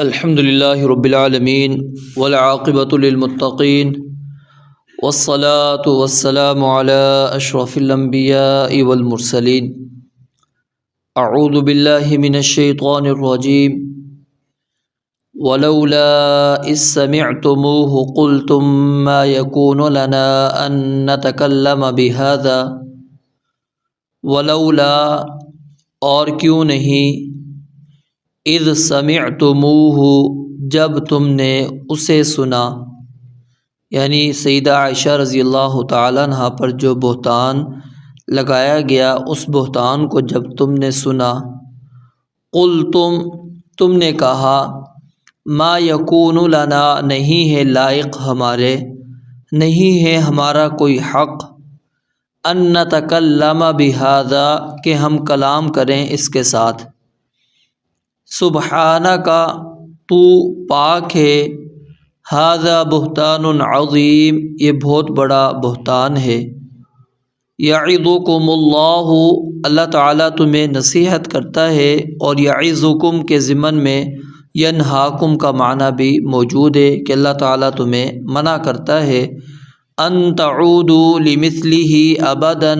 الحمد للہ رب العالمین والعاقبۃ للمتقین والصلاة والسلام علی اشرف الانبیاء والمرسلین اعوذ باللہ من الشیطان الرجیم ولولا اذ سمعتموه قلتم ما يكون لنا ان نتکلم بهذا ولولا اور کیوں نہیں اذ سمعتموہ جب تم نے اسے سنا، یعنی سیدہ عائشہ رضی اللہ تعالیٰ عنہ پر جو بہتان لگایا گیا اس بہتان کو جب تم نے سنا، قلتم تم نے کہا، ما یکون لنا نہیں ہے لائق ہمارے، نہیں ہے ہمارا کوئی حق، ان نتکلم بہذا کہ ہم کلام کریں اس کے ساتھ، سبحانک تو پاک ہے، ھذا بہتان عظیم یہ بہت بڑا بہتان ہے، یعظکم اللہ اللہ تعالیٰ تمہیں نصیحت کرتا ہے، اور یعظکم کے ضمن میں ینہاکم کا معنی بھی موجود ہے کہ اللہ تعالیٰ تمہیں منع کرتا ہے، ان تعودوا لمثلہ ابدا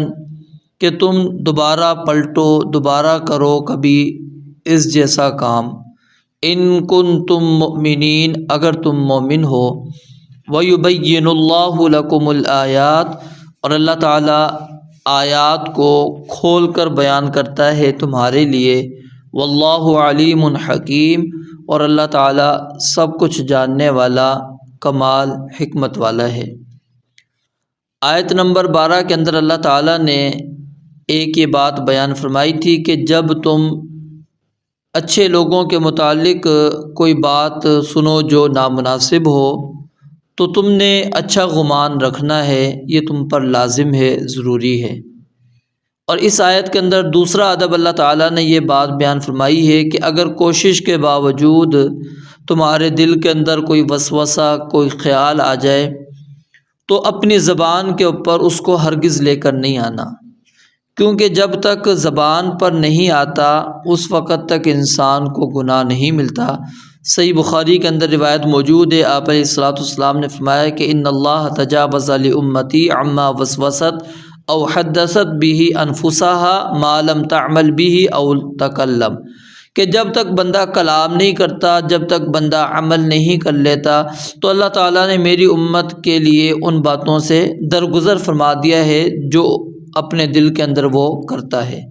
کہ تم دوبارہ پلٹو، دوبارہ کرو کبھی اس جیسا کام، ان کنتم مؤمنین اگر تم مومن ہو، وَيُبَيِّنُ اللَّهُ لَكُمُ الْآيَاتِ اور اللہ تعالیٰ آیات کو کھول کر بیان کرتا ہے تمہارے لیے، واللہ علیم حکیم اور اللہ تعالیٰ سب کچھ جاننے والا کمال حکمت والا ہے۔ آیت نمبر 12 کے اندر اللہ تعالیٰ نے ایک یہ بات بیان فرمائی تھی کہ جب تم اچھے لوگوں کے متعلق کوئی بات سنو جو نامناسب ہو تو تم نے اچھا گمان رکھنا ہے، یہ تم پر لازم ہے، ضروری ہے۔ اور اس آیت کے اندر دوسرا ادب اللہ تعالیٰ نے یہ بات بیان فرمائی ہے کہ اگر کوشش کے باوجود تمہارے دل کے اندر کوئی وسوسہ، کوئی خیال آ جائے تو اپنی زبان کے اوپر اس کو ہرگز لے کر نہیں آنا، کیونکہ جب تک زبان پر نہیں آتا اس وقت تک انسان کو گناہ نہیں ملتا۔ صحیح بخاری کے اندر روایت موجود ہے، آپ علیہ الصلوۃ والسلام نے فرمایا کہ ان اللہ تجاوز لامتی عما وسوست او حدثت به انفسها ما لم تعمل به او تکلم، کہ جب تک بندہ کلام نہیں کرتا، جب تک بندہ عمل نہیں کر لیتا تو اللہ تعالیٰ نے میری امت کے لیے ان باتوں سے درگزر فرما دیا ہے جو اپنے دل کے اندر وہ کرتا ہے۔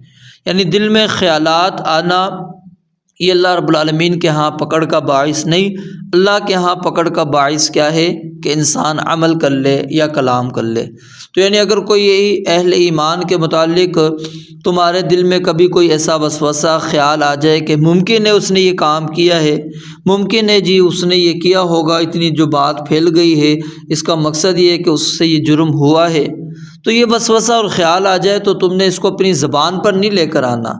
یعنی دل میں خیالات آنا یہ اللہ رب العالمین کے ہاں پکڑ کا باعث نہیں، اللہ کے ہاں پکڑ کا باعث کیا ہے کہ انسان عمل کر لے یا کلام کر لے۔ تو یعنی اگر کوئی اہل ایمان کے متعلق تمہارے دل میں کبھی کوئی ایسا وسوسہ خیال آ جائے کہ ممکن ہے اس نے یہ کام کیا ہے، ممکن ہے جی اس نے یہ کیا ہوگا، اتنی جو بات پھیل گئی ہے اس کا مقصد یہ ہے کہ اس سے یہ جرم ہوا ہے، تو یہ وسوسہ اور خیال آ جائے تو تم نے اس کو اپنی زبان پر نہیں لے کر آنا۔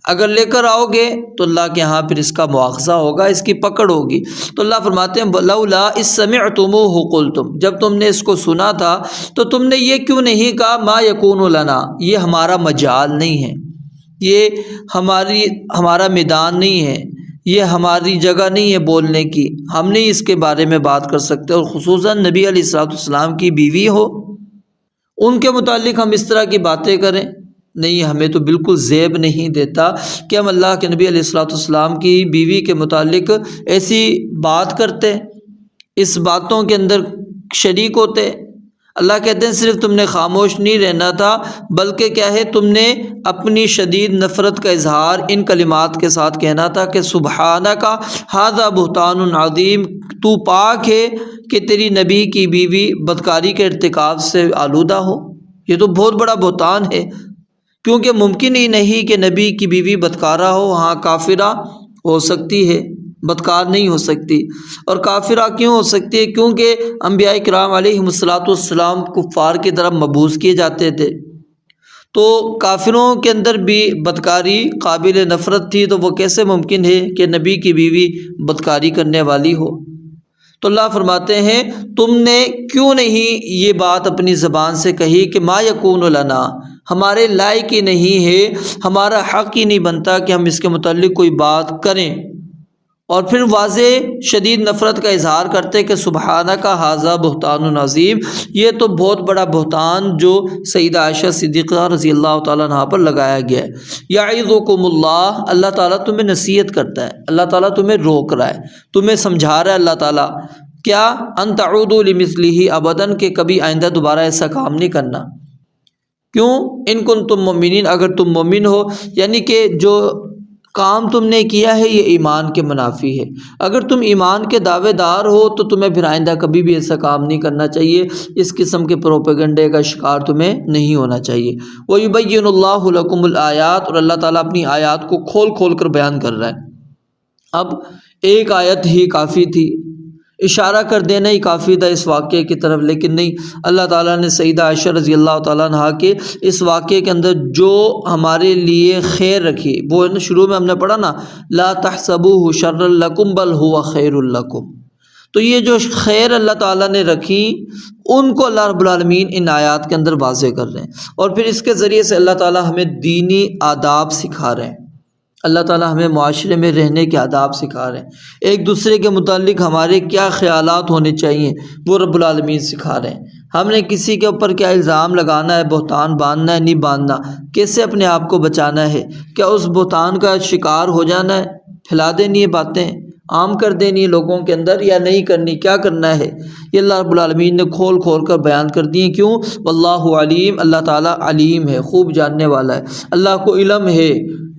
اگر لے کر آؤ گے تو اللہ کے ہاں پھر اس کا مواخذہ ہوگا، اس کی پکڑ ہوگی۔ تو اللہ فرماتے ہیں لولا اذ سمعتموہ قلتم جب تم نے اس کو سنا تھا تو تم نے یہ کیوں نہیں کہا ما یکون لنا، یہ ہمارا مجال نہیں ہے، یہ ہمارا میدان نہیں ہے، یہ ہماری جگہ نہیں ہے بولنے کی، ہم نہیں اس کے بارے میں بات کر سکتے، اور خصوصاً نبی علیہ الصلوۃ والسلام کی بیوی ہو ان کے متعلق ہم اس طرح کی باتیں کریں، نہیں، ہمیں تو بالکل زیب نہیں دیتا کہ ہم اللہ کے نبی علیہ الصلوۃ والسلام کی بیوی کے متعلق ایسی بات کرتے، اس باتوں کے اندر شریک ہوتے۔ اللہ کہتے ہیں صرف تم نے خاموش نہیں رہنا تھا، بلکہ کیا ہے تم نے اپنی شدید نفرت کا اظہار ان کلمات کے ساتھ کہنا تھا کہ سبحانک ھذا بہتان عظیم، تو پاک ہے کہ تیری نبی کی بیوی بدکاری کے ارتکاب سے آلودہ ہو، یہ تو بہت بڑا بہتان ہے، کیونکہ ممکن ہی نہیں کہ نبی کی بیوی بدکارہ ہو، ہاں کافرہ ہو سکتی ہے، بدکار نہیں ہو سکتی۔ اور کافرہ کیوں ہو سکتی ہے؟ کیونکہ انبیاء کرام علیہم الصلوۃ والسلام کفار کی طرف مبعوث کیے جاتے تھے، تو کافروں کے اندر بھی بدکاری قابل نفرت تھی، تو وہ کیسے ممکن ہے کہ نبی کی بیوی بدکاری کرنے والی ہو؟ تو اللہ فرماتے ہیں تم نے کیوں نہیں یہ بات اپنی زبان سے کہی کہ ما یکون لنا، ہمارے لائق ہی نہیں ہے، ہمارا حق ہی نہیں بنتا کہ ہم اس کے متعلق کوئی بات کریں، اور پھر واضح شدید نفرت کا اظہار کرتے کہ سبحانک ھذا بہتان عظیم، یہ تو بہت بڑا بہتان جو سیدہ عائشہ صدیقہ رضی اللہ تعالیٰ عنہا پر لگایا گیا ہے۔ یعظکم اللہ، اللہ تعالیٰ تمہیں نصیحت کرتا ہے، اللہ تعالیٰ تمہیں روک رہا ہے، تمہیں سمجھا رہا ہے اللہ تعالیٰ کیا، ان تعودوا لمثلہ ابداً، کہ کبھی آئندہ دوبارہ ایسا کام نہیں کرنا۔ کیوں؟ ان کنتم مؤمنین، اگر تم مومن ہو، یعنی کہ جو کام تم نے کیا ہے یہ ایمان کے منافی ہے۔ اگر تم ایمان کے دعوے دار ہو تو تمہیں پھر آئندہ کبھی بھی ایسا کام نہیں کرنا چاہیے، اس قسم کے پروپیگنڈے کا شکار تمہیں نہیں ہونا چاہیے۔ وَيُبَيِّنُ اللَّهُ لَكُمُ الْآيَاتِ، اور اللہ تعالیٰ اپنی آیات کو کھول کھول کر بیان کر رہا ہے۔ اب ایک آیت ہی کافی تھی، اشارہ کر دینا ہی کافی تھا اس واقعے کی طرف، لیکن نہیں، اللہ تعالیٰ نے سیدہ عائشہ رضی اللہ تعالیٰ عنہا کے اس واقعے کے اندر جو ہمارے لیے خیر رکھی، وہ شروع میں ہم نے پڑھا نا، لا تحسبوہ شرا لکم بل ہوا خیر لکم، تو یہ جو خیر اللہ تعالیٰ نے رکھی ان کو اللہ رب العالمین ان آیات کے اندر واضح کر رہے ہیں، اور پھر اس کے ذریعے سے اللہ تعالیٰ ہمیں دینی آداب سکھا رہے ہیں، اللہ تعالیٰ ہمیں معاشرے میں رہنے کے آداب سکھا رہے ہیں، ایک دوسرے کے متعلق ہمارے کیا خیالات ہونے چاہیے وہ رب العالمین سکھا رہے ہیں۔ ہم نے کسی کے اوپر کیا الزام لگانا ہے، بہتان باندھنا ہے، نہیں باندھنا، کیسے اپنے آپ کو بچانا ہے، کیا اس بہتان کا شکار ہو جانا ہے، پھیلا دینی ہے باتیں، عام کر دینی ہے لوگوں کے اندر، یا نہیں کرنی، کیا کرنا ہے، یہ اللہ رب العالمین نے کھول کھول کر بیان کر دیے۔ کیوں؟ واللہ علیم، اللہ تعالیٰ علیم ہے، خوب جاننے والا ہے، اللہ کو علم ہے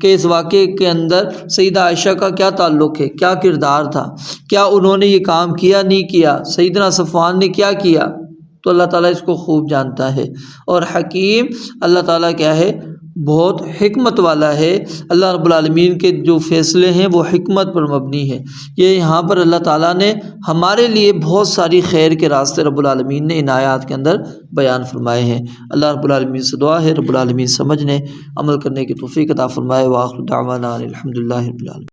کہ اس واقعے کے اندر سیدہ عائشہ کا کیا تعلق ہے، کیا کردار تھا، کیا انہوں نے یہ کام کیا نہیں کیا، سیدنا صفوان نے کیا کیا، تو اللہ تعالیٰ اس کو خوب جانتا ہے۔ اور حکیم اللہ تعالیٰ کیا ہے، بہت حکمت والا ہے، اللہ رب العالمین کے جو فیصلے ہیں وہ حکمت پر مبنی ہے۔ یہ یہاں پر اللہ تعالیٰ نے ہمارے لیے بہت ساری خیر کے راستے رب العالمین نے ان آیات کے اندر بیان فرمائے ہیں۔ اللہ رب العالمین سے دعا ہے رب العالمین سمجھنے عمل کرنے کی توفیق عطا فرمائے۔ وآخر دعوانا الحمدللہ رب العالمین۔